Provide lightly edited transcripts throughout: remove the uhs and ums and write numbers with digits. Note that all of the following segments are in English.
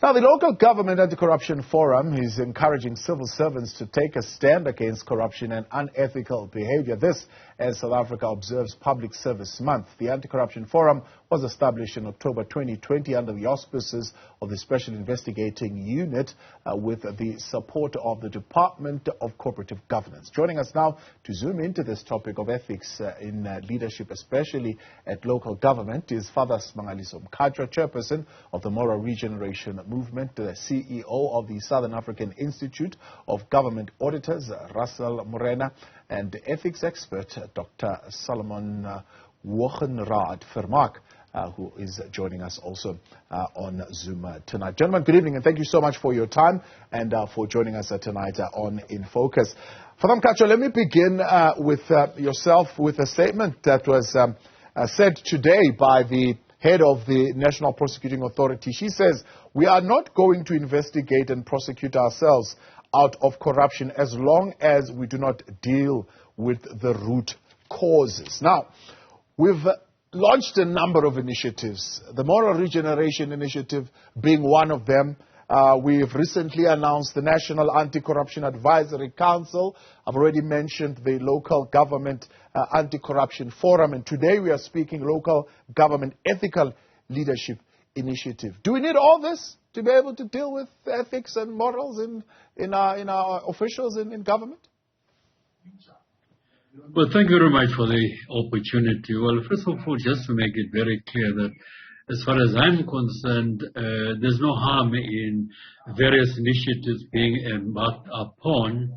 Now, the Local Government Anti-Corruption Forum is encouraging civil servants to take a stand against corruption and unethical behaviour. This, as South Africa observes Public Service Month. The Anti-Corruption Forum was established in October 2020 under the auspices of the Special Investigating Unit with the support of the Department of Cooperative Governance. Joining us now to zoom into this topic of ethics in leadership, especially at local government, is Father Smangaliso Mkhatshwa, chairperson of the Moral Regeneration Movement, the CEO of the Southern African Institute of Government Auditors, Russel, Morena, and ethics expert, Dr. Salomon Hoogenraad-Vermaak, who is joining us also on Zoom tonight. Gentlemen, good evening, and thank you so much for your time and for joining us tonight on In Focus. Father Mkhatshwa, let me begin with yourself with a statement that was said today by the head of the National Prosecuting Authority. She says, "We are not going to investigate and prosecute ourselves out of corruption as long as we do not deal with the root causes." Now, we've launched a number of initiatives, the Moral Regeneration Initiative being one of them. We've recently announced the National Anti-Corruption Advisory Council. I've already mentioned the Local Government Anti-Corruption Forum, and today we are speaking Local Government Ethical Leadership Initiative. Do we need all this to be able to deal with ethics and morals in our officials in government? Well, thank you very much for the opportunity. Well, first of all, just to make it very clear that as far as I'm concerned, there's no harm in various initiatives being embarked upon,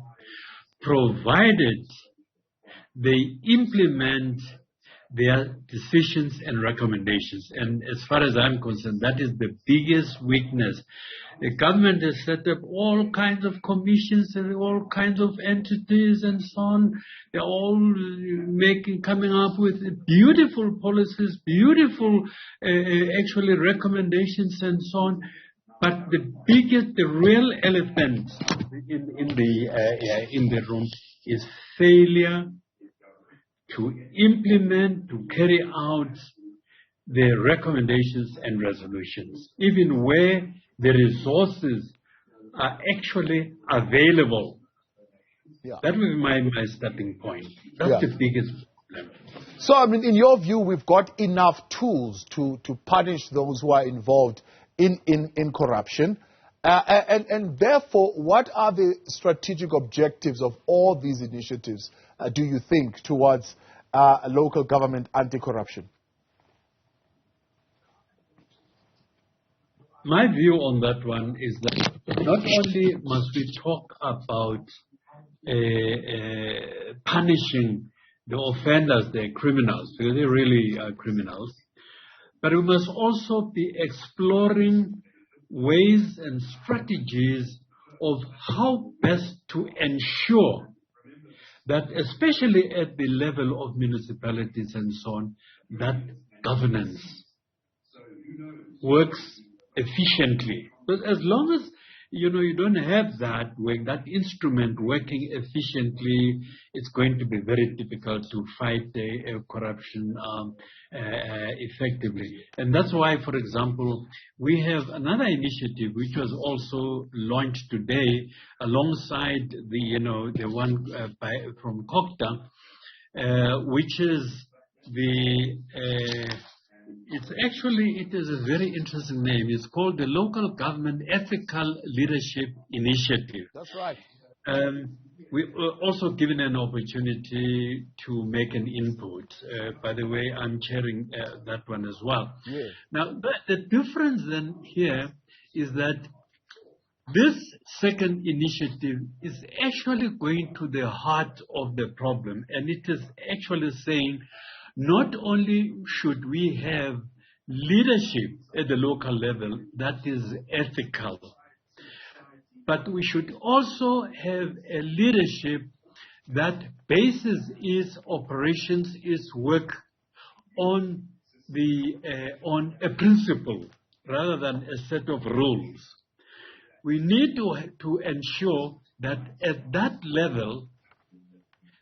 provided they implement their decisions and recommendations. And as far as I'm concerned, that is the biggest weakness. The government has set up all kinds of commissions and all kinds of entities and so on. They're all coming up with beautiful policies, beautiful actually recommendations and so on. But the real elephant in the room is failure to implement, to carry out the recommendations and resolutions, even where the resources are actually available. Yeah. That would be my starting point. That's the biggest problem. So, I mean, in your view, we've got enough tools to punish those who are involved in corruption. And therefore, what are the strategic objectives of all these initiatives, do you think, towards local government anti-corruption? My view on that one is that not only must we talk about punishing the offenders, the criminals, because they really are criminals, but we must also be exploring ways and strategies of how best to ensure that, especially at the level of municipalities and so on, that governance works efficiently. Because as long as you don't have that instrument working efficiently, it's going to be very difficult to fight corruption effectively. And that's why, for example, we have another initiative which was also launched today alongside the one from COCTA, which is it is a very interesting name. It's called the Local Government Ethical Leadership Initiative. That's right. We were also given an opportunity to make an input. By the way, I'm chairing that one as well. Yeah. Now, the difference then here is that this second initiative is actually going to the heart of the problem, and it is actually saying, not only should we have leadership at the local level that is ethical, but we should also have a leadership that bases its operations, its work on a principle rather than a set of rules. We need to ensure that at that level,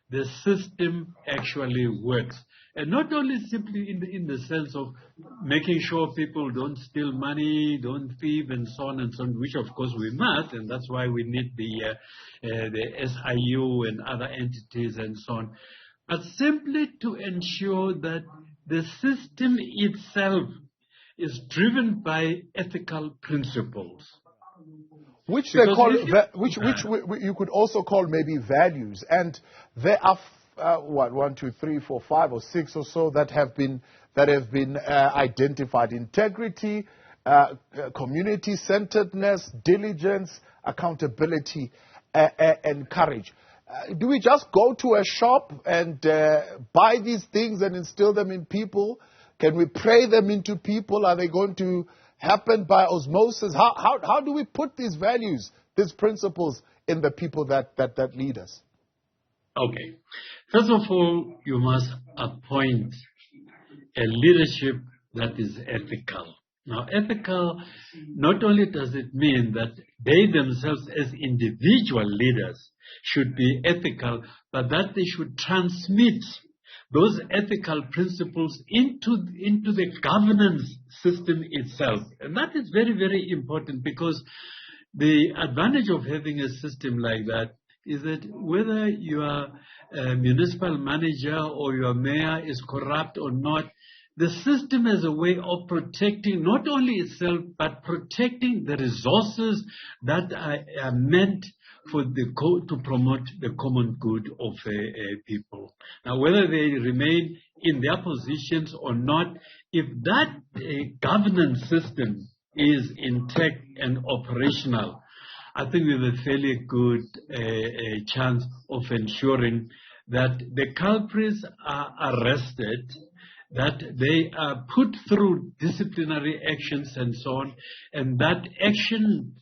the system actually works. And not only simply in the sense of making sure people don't steal money, don't thieve, and so on and so on, which of course we must, and that's why we need the SIU and other entities and so on, but simply to ensure that the system itself is driven by ethical principles. Which they call, you could also call maybe values. And there are, 1, 2, 3, 4, 5 or 6 or so that have been identified. Integrity, community-centeredness, diligence, accountability, and courage. Do we just go to a shop and buy these things and instill them in people? Can we pray them into people? Are they going to happen by osmosis? How do we put these values, these principles in the people that lead us? Okay. First of all, you must appoint a leadership that is ethical. Now, ethical, not only does it mean that they themselves as individual leaders should be ethical, but that they should transmit those ethical principles into the governance system itself. And that is very, very important, because the advantage of having a system like that is that whether your municipal manager or your mayor is corrupt or not, the system has a way of protecting not only itself, but protecting the resources that are meant for to promote the common good of people. Now, whether they remain in their positions or not, if that governance system is intact and operational, I think we have a fairly good chance of ensuring that the culprits are arrested, that they are put through disciplinary actions and so on, and that action,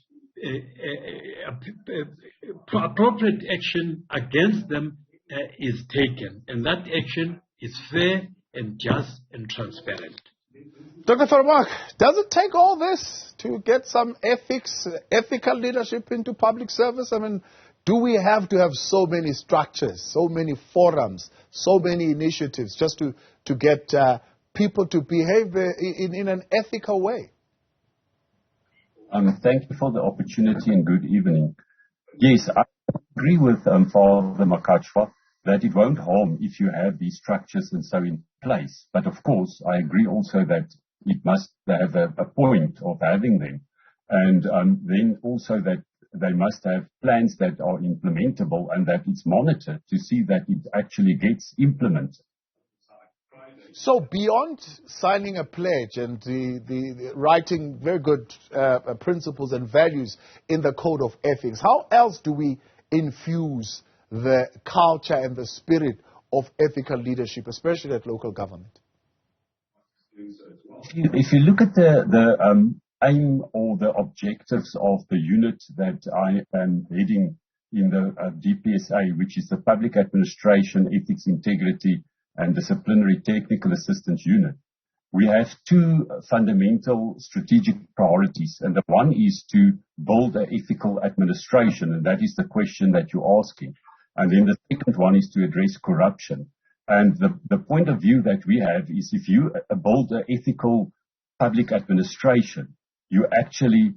appropriate action against them is taken, and that action is fair and just and transparent. Dr. Vermaak, does it take all this to get some ethical leadership into public service? I mean, do we have to have so many structures, so many forums, so many initiatives just to get people to behave in an ethical way? Thank you for the opportunity and good evening. Yes, I agree with Father Mkhatshwa that it won't harm if you have these structures and so in place. But of course, I agree also that it must have a point of having them. And then also that they must have plans that are implementable and that it's monitored to see that it actually gets implemented. So beyond signing a pledge and the writing very good principles and values in the code of ethics, how else do we infuse the culture and the spirit of ethical leadership, especially at local government? If you look at the aim or the objectives of the unit that I am heading in the DPSA, which is the Public Administration, Ethics, Integrity and Disciplinary Technical Assistance Unit, we have two fundamental strategic priorities. And the one is to build an ethical administration, and that is the question that you're asking. And then the second one is to address corruption. And the point of view that we have is if you build an ethical public administration, you actually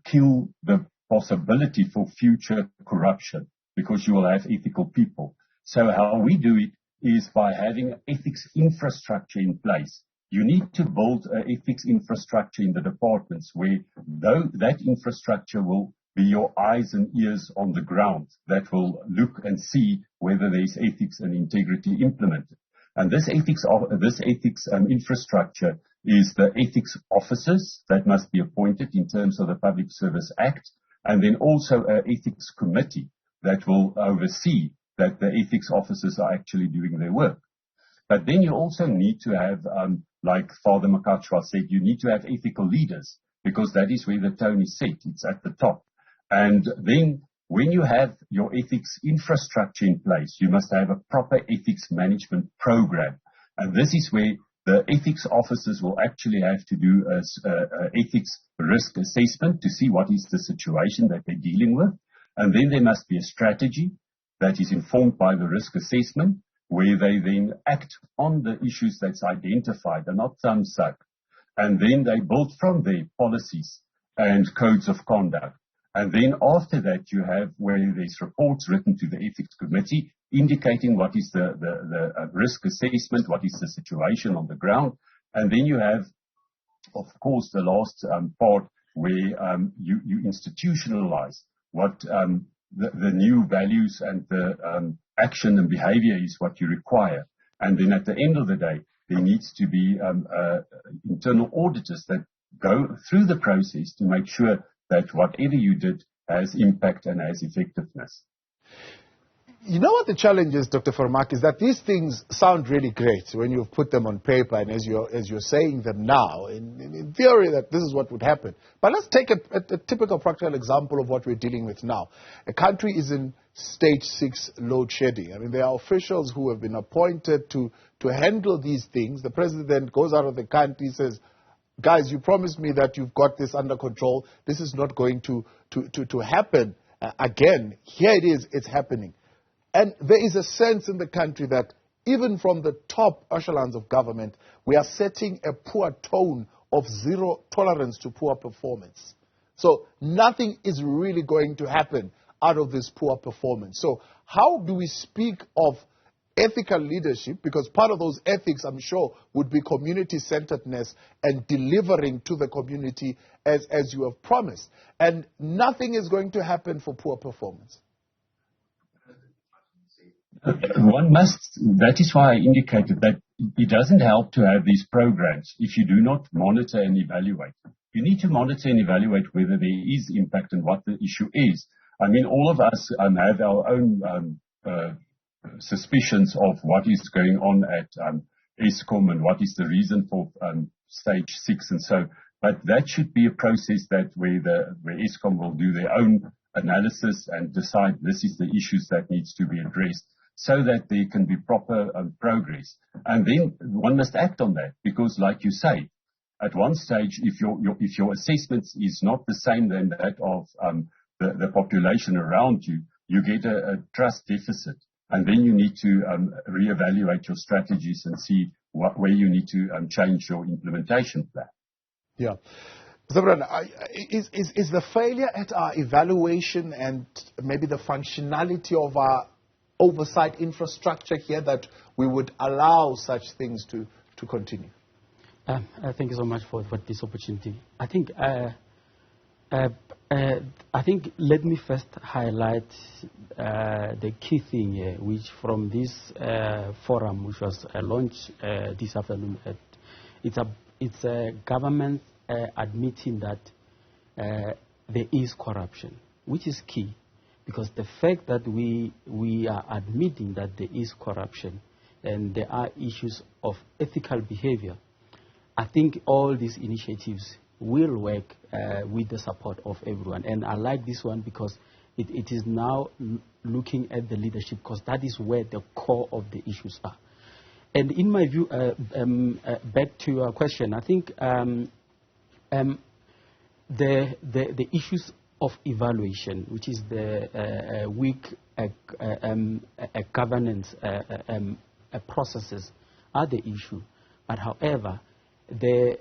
kill the possibility for future corruption because you will have ethical people. So how we do it is by having ethics infrastructure in place. You need to build an ethics infrastructure in the departments where that infrastructure will be your eyes and ears on the ground that will look and see whether there is ethics and integrity implemented. And this ethics infrastructure is the ethics officers that must be appointed in terms of the Public Service Act, and then also an ethics committee that will oversee that the ethics officers are actually doing their work. But then you also need to have, like Father Mkhatshwa said, you need to have ethical leaders because that is where the tone is set. It's at the top. And then when you have your ethics infrastructure in place, you must have a proper ethics management program. And this is where the ethics officers will actually have to do an ethics risk assessment to see what is the situation that they're dealing with. And then there must be a strategy. that is informed by the risk assessment, where they then act on the issues that's identified and not thumbs up. And then they build from there policies and codes of conduct. And then after that, you have where there's reports written to the ethics committee indicating what is the risk assessment, what is the situation on the ground. And then you have, of course, the last part where you institutionalize what the new values and the action and behavior is what you require. And then at the end of the day, there needs to be internal auditors that go through the process to make sure that whatever you did has impact and has effectiveness. You know what the challenge is, Dr. Vermaak, is that these things sound really great when you put them on paper and as you're saying them now, in theory that this is what would happen. But let's take a typical practical example of what we're dealing with now. A country is in stage 6 load shedding. I mean, there are officials who have been appointed to handle these things. The president goes out of the country, says, guys, you promised me that you've got this under control. This is not going to happen again. Here it is, it's happening. And there is a sense in the country that even from the top echelons of government, we are setting a poor tone of zero tolerance to poor performance. So nothing is really going to happen out of this poor performance. So how do we speak of ethical leadership? Because part of those ethics, I'm sure, would be community-centeredness and delivering to the community as you have promised. And nothing is going to happen for poor performance. That is why I indicated that it doesn't help to have these programs if you do not monitor and evaluate. You need to monitor and evaluate whether there is impact and what the issue is. I mean, all of us have our own suspicions of what is going on at Eskom and what is the reason for stage 6 and so. But that should be a process that where Eskom will do their own analysis and decide this is the issues that needs to be addressed, so that there can be proper progress. And then one must act on that, because like you say, at one stage, if your assessment is not the same than that of the population around you, you get a trust deficit. And then you need to reevaluate your strategies and see where you need to change your implementation plan. Yeah. Mr. Morena, is the failure at our evaluation and maybe the functionality of our oversight infrastructure here that we would allow such things to continue? Thank you so much for this opportunity. I think let me first highlight the key thing here, which from this forum, which was launched this afternoon, it's a government admitting that there is corruption, which is key. Because the fact that we are admitting that there is corruption and there are issues of ethical behavior, I think all these initiatives will work with the support of everyone. And I like this one because it is now looking at the leadership, because that is where the core of the issues are. And in my view, back to your question, I think the issues of evaluation, which is the weak governance processes, are the issue. But however, the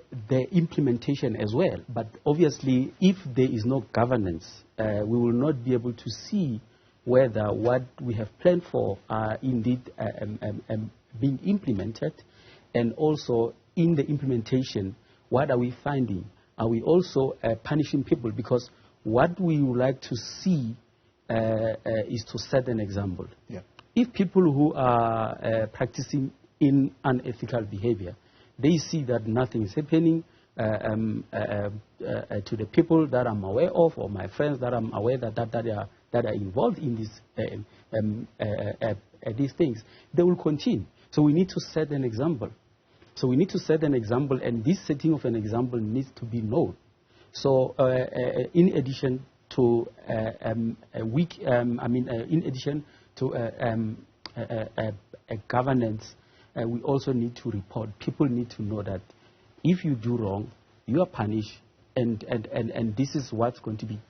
implementation as well. But obviously, if there is no governance, we will not be able to see whether what we have planned for are indeed being implemented, and also in the implementation, what are we finding? Are we also punishing people? Because what we would like to see is to set an example. Yeah. If people who are practicing in unethical behavior, they see that nothing is happening to the people that I'm aware of, or my friends that I'm aware that are involved in these things, they will continue. So we need to set an example. And this setting of an example needs to be known. So, in addition to a governance, we also need to report. People need to know that if you do wrong, you are punished, and this is what's going to be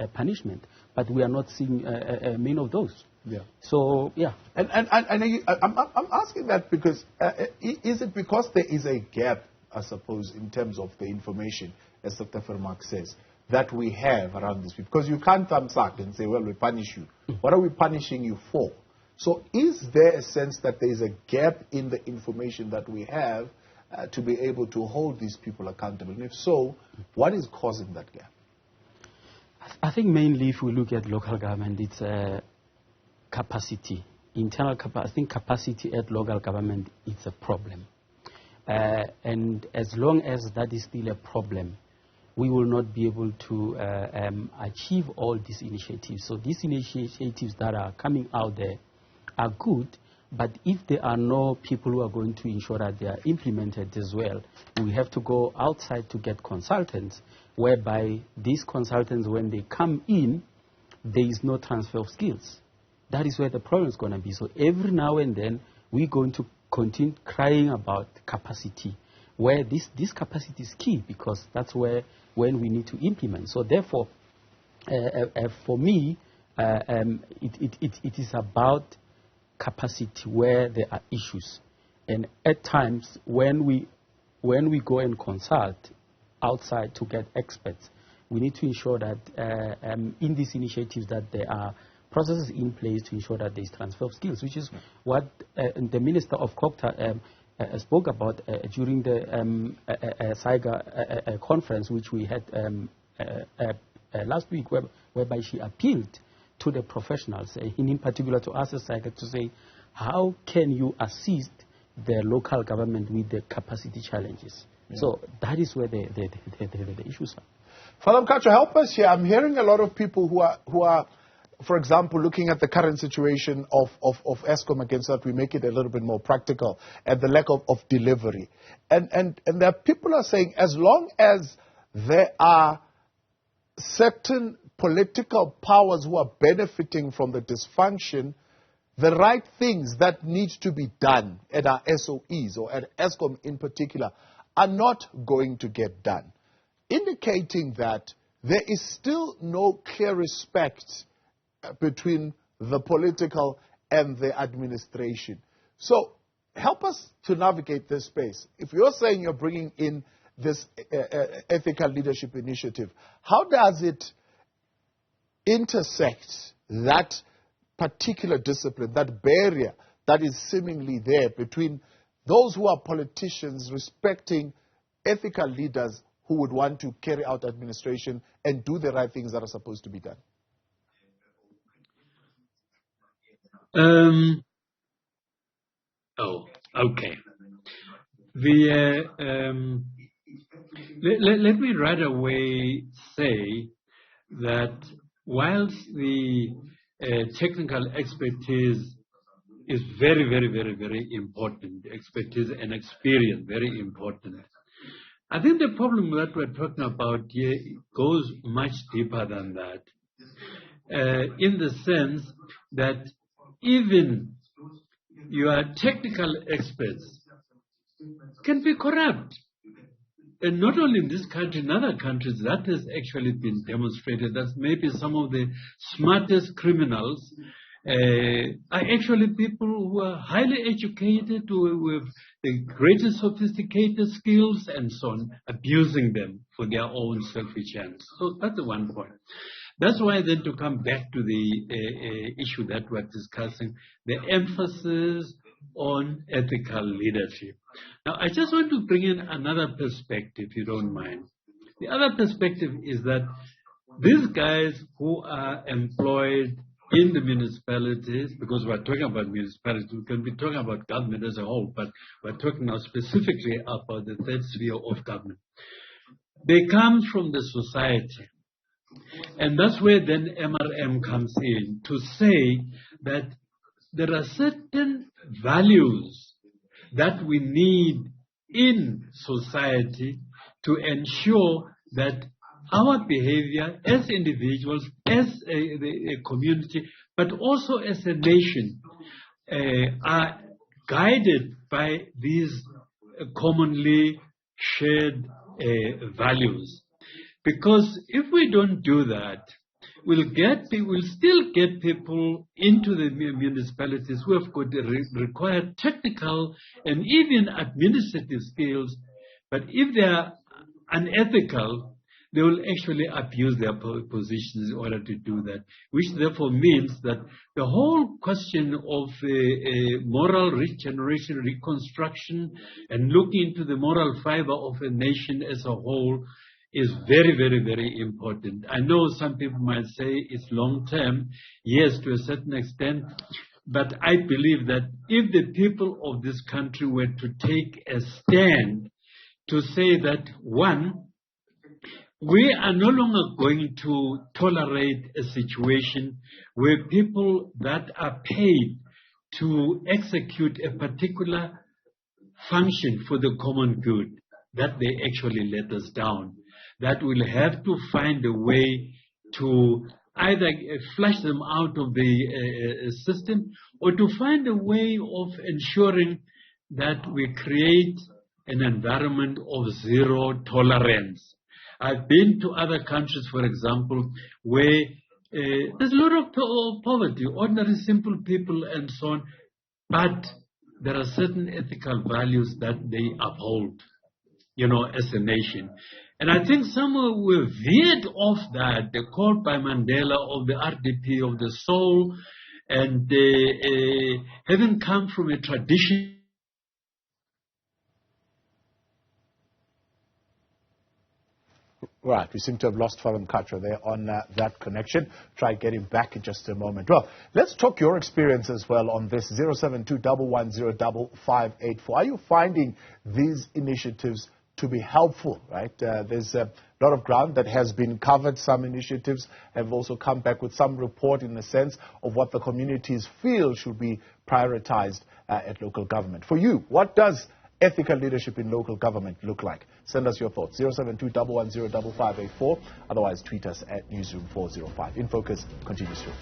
punishment. But we are not seeing many of those. Yeah. So, yeah. And I'm asking that because is it because there is a gap, I suppose, in terms of the information, as Dr. Vermaak says, that we have around this? Because you can't thumbsuck and say, well, we punish you. What are we punishing you for? So is there a sense that there is a gap in the information that we have to be able to hold these people accountable? And if so, what is causing that gap? I think mainly if we look at local government, it's capacity. Internal capacity. I think capacity at local government is a problem. And as long as that is still a problem, we will not be able to achieve all these initiatives. So these initiatives that are coming out there are good, but if there are no people who are going to ensure that they are implemented as well, we have to go outside to get consultants, whereby these consultants, when they come in, there is no transfer of skills. That is where the problem is going to be. So every now and then, we're going to continue crying about capacity, where this capacity is key, because that's when we need to implement. So therefore, for me, it is about capacity where there are issues. And at times, when we go and consult outside to get experts, we need to ensure that in these initiatives that there are processes in place to ensure that there is transfer of skills, which is what the Minister of COGTA spoke about during the SAIGA conference, which we had last week, whereby she appealed to the professionals, in particular to us as SAIGA, to say, how can you assist the local government with the capacity challenges? Yeah. So that is where the issues are. Father Mkhatshwa, help us here. I'm hearing a lot of people who are, for example, looking at the current situation of Eskom, against that we make it a little bit more practical, and the lack of delivery. And there are people are saying, as long as there are certain political powers who are benefiting from the dysfunction, the right things that need to be done at our SOEs or at Eskom in particular are not going to get done, indicating that there is still no clear respect between the political and the administration. So help us to navigate this space. If you're saying you're bringing in this ethical leadership initiative, how does it intersect that particular discipline, that barrier that is seemingly there between those who are politicians respecting ethical leaders who would want to carry out administration and do the right things that are supposed to be done? Okay. Let me right away say that whilst the technical expertise is very, very, very, very important, expertise and experience, very important, I think the problem that we're talking about here goes much deeper than that, in the sense that even your technical experts can be corrupt. And not only in this country, in other countries, that has actually been demonstrated that maybe some of the smartest criminals are actually people who are highly educated, with the greatest sophisticated skills and so on, abusing them for their own selfish ends. So that's the one point. That's why then, to come back to the issue that we're discussing, the emphasis on ethical leadership. Now, I just want to bring in another perspective, if you don't mind. The other perspective is that these guys who are employed in the municipalities, because we're talking about municipalities, we can be talking about government as a whole, but we're talking now specifically about the third sphere of government. They come from the society. And that's where then MRM comes in, to say that there are certain values that we need in society to ensure that our behavior as individuals, as a community, but also as a nation, are guided by these commonly shared values. Because if we don't do that, we'll still get people into the municipalities who have got the required technical and even administrative skills, but if they are unethical, they will actually abuse their positions in order to do that, which therefore means that the whole question of moral regeneration, reconstruction, and looking into the moral fiber of a nation as a whole is very, very, very important. I know some people might say it's long-term, yes, to a certain extent, but I believe that if the people of this country were to take a stand to say that, one, we are no longer going to tolerate a situation where people that are paid to execute a particular function for the common good, that they actually let us down. That we'll have to find a way to either flush them out of the system, or to find a way of ensuring that we create an environment of zero tolerance. I've been to other countries, for example, where there's a lot of poverty, ordinary simple people and so on, but there are certain ethical values that they uphold, as a nation. And I think some were veered off that. They're called by Mandela of the RDP of the soul, and having come from a tradition. Right, we seem to have lost Father Mkhatshwa there on that connection. Try getting back in just a moment. Well, let's talk your experience as well on this 072-110-5584. Are you finding these initiatives to be helpful, right? There's a lot of ground that has been covered. Some initiatives have also come back with some report in the sense of what the communities feel should be prioritized at local government. For you, what does ethical leadership in local government look like? Send us your thoughts. 072-110-5584. Otherwise, tweet us at Newzroom405. In Focus continues soon.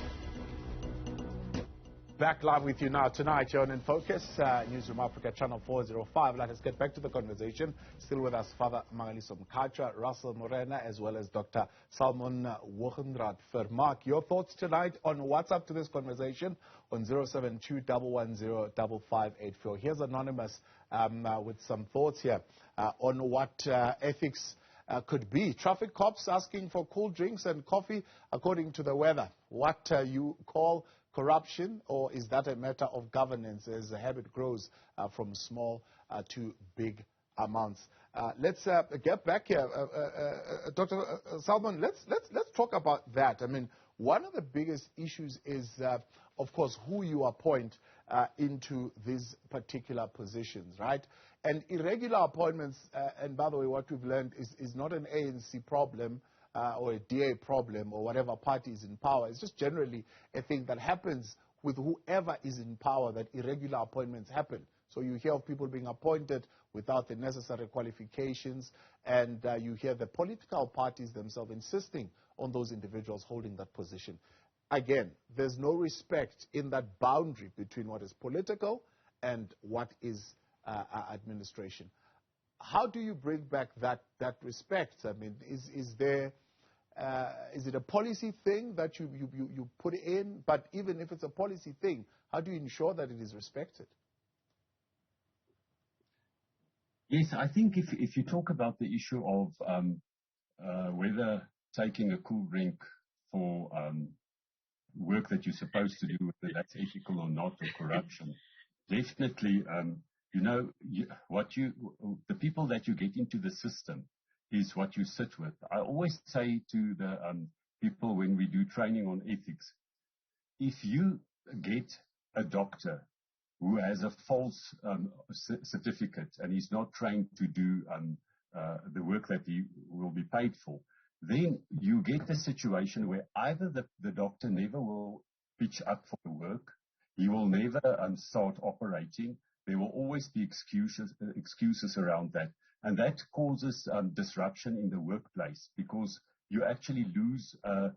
Back live with you now tonight, you're on In Focus, Newzroom Afrika, channel 405. Let us get back to the conversation. Still with us, Father Smangaliso Mkhatshwa, Russel Morena, as well as Dr. Salomon Hoogenraad-Vermaak. Your thoughts tonight on what's up to this conversation on 072-110-5584. Here's Anonymous with some thoughts here on what ethics could be. Traffic cops asking for cool drinks and coffee according to the weather. What you call corruption, or is that a matter of governance as the habit grows from small to big amounts? Let's get back here. Dr. Salomon, let's talk about that. I mean, one of the biggest issues is, of course, who you appoint into these particular positions, right? And irregular appointments, and by the way, what we've learned is not an ANC problem, or a DA problem, or whatever party is in power. It's just generally a thing that happens with whoever is in power, that irregular appointments happen. So you hear of people being appointed without the necessary qualifications, and you hear the political parties themselves insisting on those individuals holding that position. Again, there's no respect in that boundary between what is political and what is administration. How do you bring back that respect? I mean, is it a policy thing that you put in? But even if it's a policy thing, how do you ensure that it is respected? Yes, I think if you talk about the issue of whether taking a cool drink for work that you're supposed to do, whether that's ethical or not, or corruption, definitely, the people that you get into the system is what you sit with. I always say to the people when we do training on ethics, if you get a doctor who has a false certificate and he's not trained to do the work that he will be paid for, then you get the situation where either the doctor never will pitch up for the work, he will never start operating, there will always be excuses around that. And that causes disruption in the workplace, because you actually lose a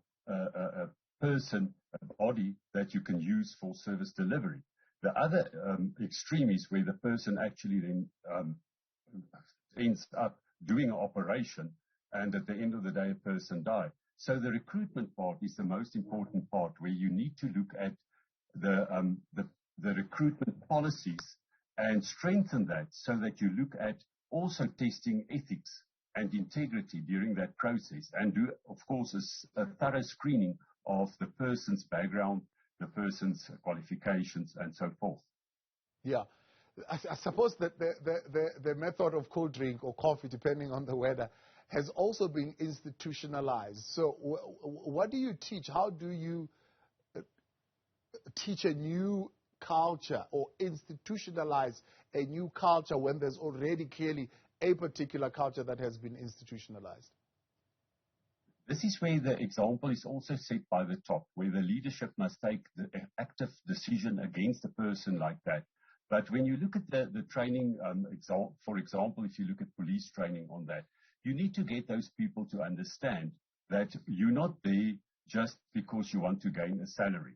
person, a body that you can use for service delivery. The other extreme is where the person actually then ends up doing an operation, and at the end of the day, a person dies. So the recruitment part is the most important part, where you need to look at the recruitment policies and strengthen that, so that you look at also testing ethics and integrity during that process, and do, of course, a thorough screening of the person's background, the person's qualifications, and so forth. Yeah. I suppose that the method of cold drink or coffee, depending on the weather, has also been institutionalized. So what do you teach? How do you teach a new culture or institutionalize a new culture when there's already clearly a particular culture that has been institutionalized? This is where the example is also set by the top, where the leadership must take the active decision against a person like that. But when you look at the training, for example, if you look at police training on that, you need to get those people to understand that you're not there just because you want to gain a salary.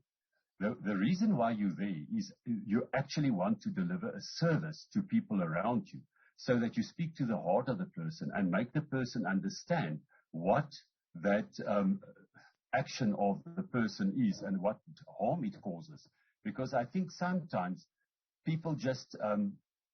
The reason why you're there is you actually want to deliver a service to people around you, so that you speak to the heart of the person and make the person understand what that action of the person is and what harm it causes. Because I think sometimes people just,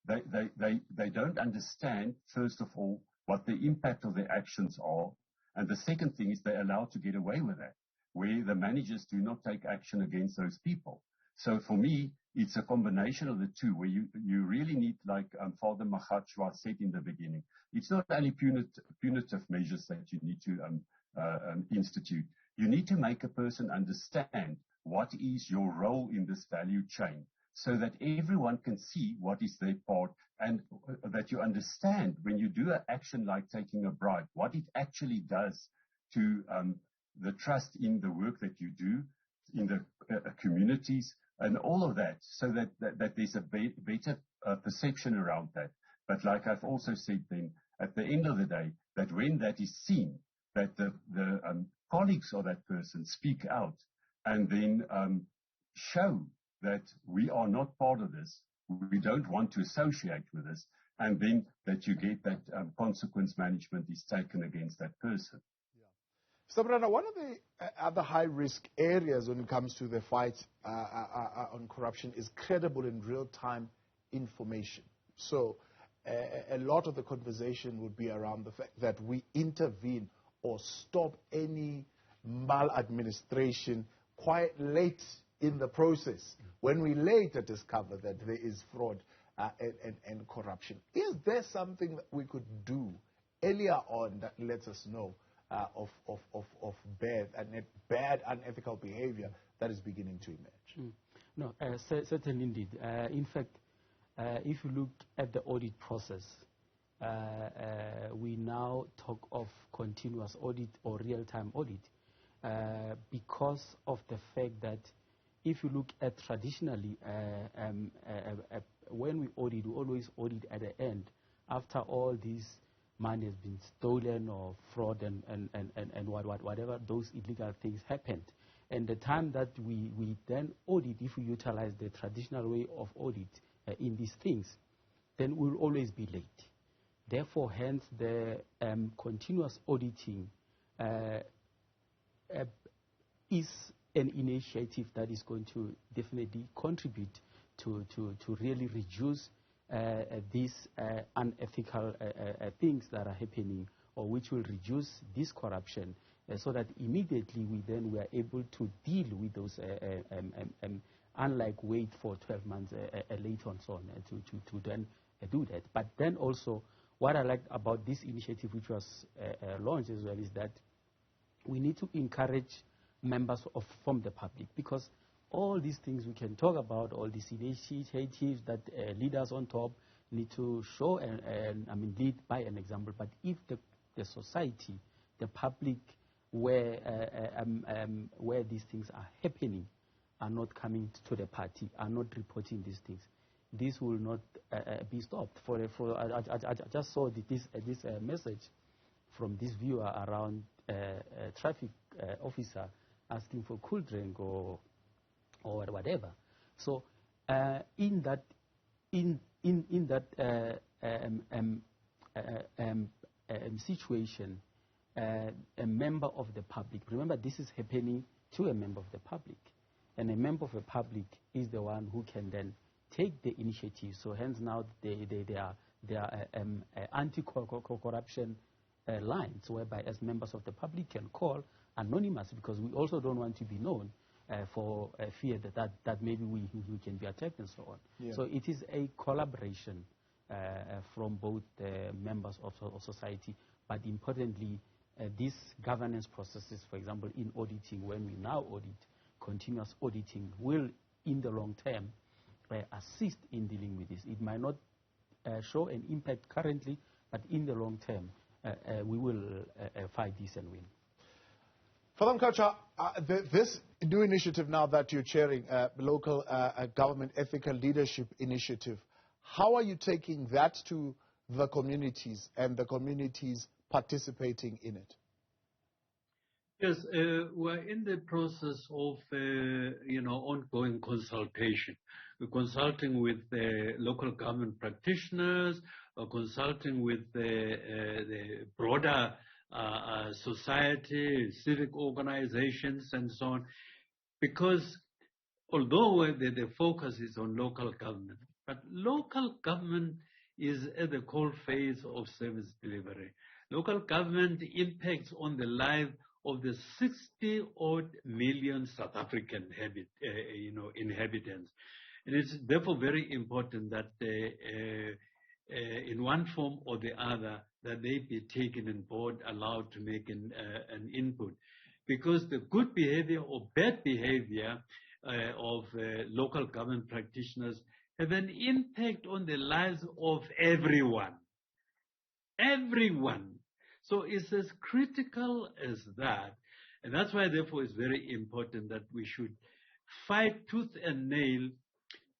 they don't understand, first of all, what the impact of their actions are. And the second thing is they're allowed to get away with that, where the managers do not take action against those people. So for me, it's a combination of the two, where you really need, like Father Mkhatshwa said in the beginning, it's not only punitive measures that you need to institute. You need to make a person understand what is your role in this value chain, so that everyone can see what is their part, and that you understand when you do an action like taking a bribe, what it actually does to the trust in the work that you do, in the communities, and all of that, so that there's a better perception around that. But like I've also said then, at the end of the day, that when that is seen, that the colleagues of that person speak out and then show that we are not part of this, we don't want to associate with this, and then that you get that consequence management is taken against that person. So, Morena, one of the other high-risk areas when it comes to the fight on corruption is credible and real-time information. So a lot of the conversation would be around the fact that we intervene or stop any maladministration quite late in the process, when we later discover that there is fraud and corruption. Is there something that we could do earlier on that lets us know of bad unethical behavior that is beginning to emerge? No, certainly indeed. In fact, if you look at the audit process, we now talk of continuous audit or real-time audit because of the fact that if you look at traditionally, when we audit, we always audit at the end, after all this money has been stolen or fraud and whatever those illegal things happened. And the time that we then audit, if we utilize the traditional way of audit in these things, then we'll always be late. Therefore, hence the continuous auditing is an initiative that is going to definitely contribute to really reduce these unethical things that are happening, or which will reduce this corruption, so that immediately we are able to deal with those, unlike wait for 12 months later and so on to then do that. But then also, what I like about this initiative, which was launched as well, is that we need to encourage members from the public, because all these things we can talk about, all these initiatives that leaders on top need to show and lead by an example. But if the society, the public, where these things are happening, are not coming to the party, are not reporting these things, this will not be stopped. I just saw this message from this viewer around a traffic officer asking for cool drink or whatever. So in that situation, a member of the public. Remember, this is happening to a member of the public. And a member of the public is the one who can then take the initiative. So hence now they are anti-corruption lines, whereby as members of the public can call anonymous, because we also don't want to be known for fear that maybe we can be attacked and so on. Yeah. So it is a collaboration from both members of society, but importantly, these governance processes, for example, in auditing, when we now audit, continuous auditing will, in the long term, assist in dealing with this. It might not show an impact currently, but in the long term, we will fight this and win. Father Mkhatshwa, this new initiative now that you're chairing, local government ethical leadership initiative, how are you taking that to the communities and the communities participating in it? Yes, we're in the process of, ongoing consultation. We're consulting with the local government practitioners, consulting with the broader society, civic organizations, and so on. Because although the focus is on local government, but local government is at the cold phase of service delivery. Local government impacts on the life of the 60-odd million South African inhabitants. And it's therefore very important that in one form or the other, that they be taken on board, allowed to make an input. Because the good behavior or bad behavior of local government practitioners have an impact on the lives of everyone. Everyone. So it's as critical as that. And that's why, therefore, it's very important that we should fight tooth and nail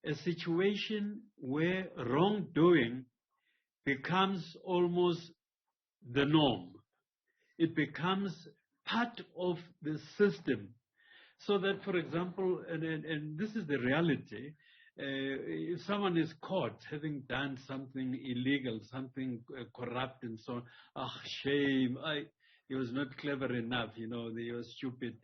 a situation where wrongdoing becomes almost the norm. It becomes part of the system. So that, for example, and this is the reality, if someone is caught having done something illegal, something corrupt and so on, shame, he was not clever enough, he was stupid.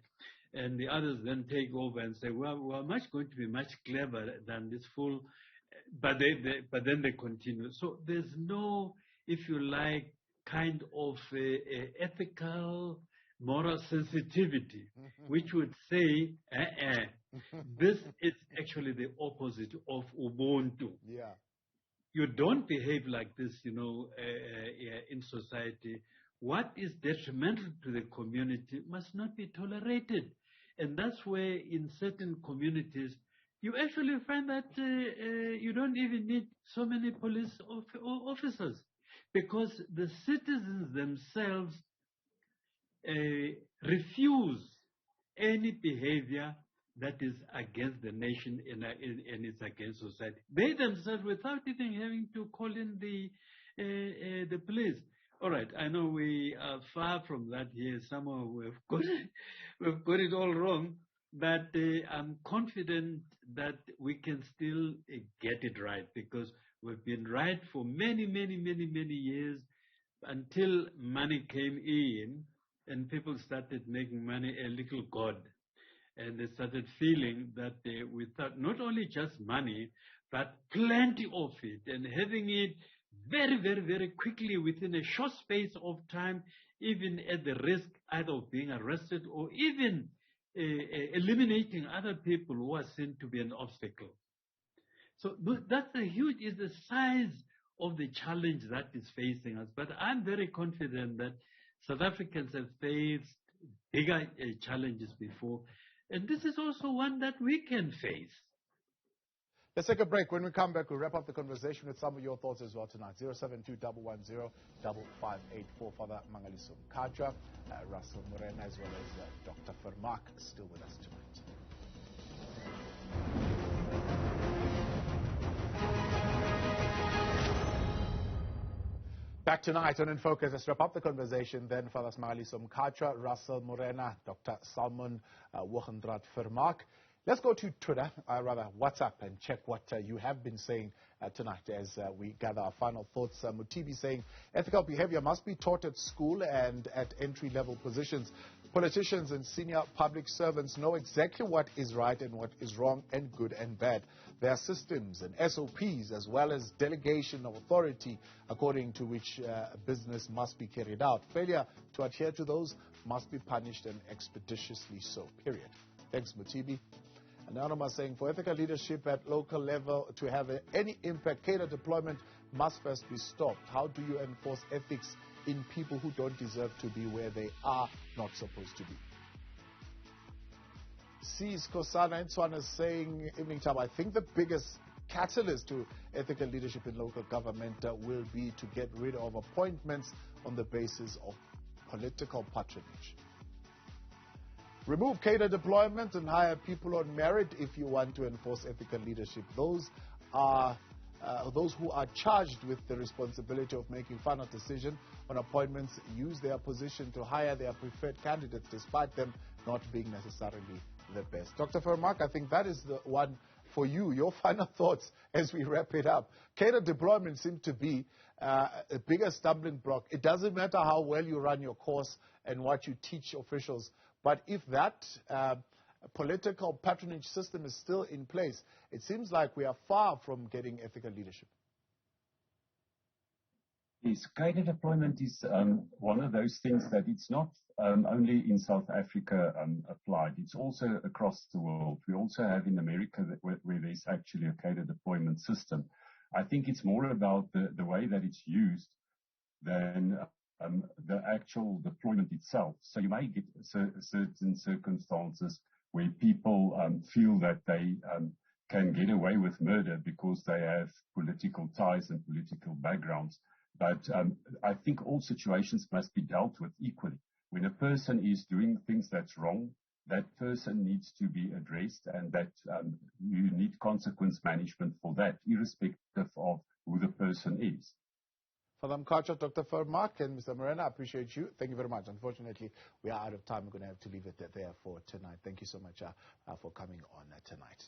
And the others then take over and say, well, we're much going to be much clever than this fool, but then they continue. So there's no, if you like, kind of ethical, moral sensitivity, which would say, this is actually the opposite of Ubuntu. Yeah. You don't behave like this, in society. What is detrimental to the community must not be tolerated. And that's where in certain communities, you actually find that you don't even need so many police officers, because the citizens themselves refuse any behavior that is against the nation and is against society. They themselves, without even having to call in the police. All right, I know we are far from that here. Somehow we've got it all wrong, but I'm confident that we can still get it right, because we've been right for many, many, many, many years until money came in. And people started making money a little god. And they started feeling that without not only just money, but plenty of it, and having it very, very, very quickly within a short space of time, even at the risk either of being arrested or even eliminating other people who are seen to be an obstacle. So that's is the size of the challenge that is facing us. But I'm very confident that South Africans have faced bigger challenges before, and this is also one that we can face. Let's take a break. When we come back, we'll wrap up the conversation with some of your thoughts as well tonight. 072-110-5584. Father Smangaliso Mkhatshwa, Russel, Morena, as well as Dr. Vermaak, still with us tonight. Back tonight on In Focus. Let's wrap up the conversation then. Father Smangaliso Mkhatshwa, Russel, Morena, Dr. Salomon, Hoogenraad-Vermaak. Let's go to Twitter, rather WhatsApp, and check what you have been saying tonight as we gather our final thoughts. Mutibi saying, ethical behavior must be taught at school and at entry-level positions. Politicians and senior public servants know exactly what is right and what is wrong and good and bad. There are systems and SOPs as well as delegation of authority according to which business must be carried out. Failure to adhere to those must be punished and expeditiously so, period. Thanks, Mutibi. Anonymous saying, for ethical leadership at local level to have any impact, cadre deployment must first be stopped. How do you enforce ethics in people who don't deserve to be where they are not supposed to be? Sees Kosana Nswana is saying, evening time, I think the biggest catalyst to ethical leadership in local government will be to get rid of appointments on the basis of political patronage. Remove cadre deployment and hire people on merit if you want to enforce ethical leadership. Those who are charged with the responsibility of making final decision on appointments use their position to hire their preferred candidates despite them not being necessarily the best. Dr. Vermaak, I think that is the one for you. Your final thoughts as we wrap it up. Cadre deployment seems to be a bigger stumbling block. It doesn't matter how well you run your course and what you teach officials, but if that political patronage system is still in place, it seems like we are far from getting ethical leadership. Yes, cadre deployment is one of those things that it's not only in South Africa applied. It's also across the world. We also have in America where there's actually a cadre deployment system. I think it's more about the way that it's used than the actual deployment itself. So you may get certain circumstances where people feel that they can get away with murder because they have political ties and political backgrounds. But I think all situations must be dealt with equally. When a person is doing things that's wrong, that person needs to be addressed, and that you need consequence management for that, irrespective of who the person is. Father Mkhatshwa, Dr. Vermaak, and Mr. Morena, I appreciate you. Thank you very much. Unfortunately, we are out of time. We're going to have to leave it there for tonight. Thank you so much for coming on tonight.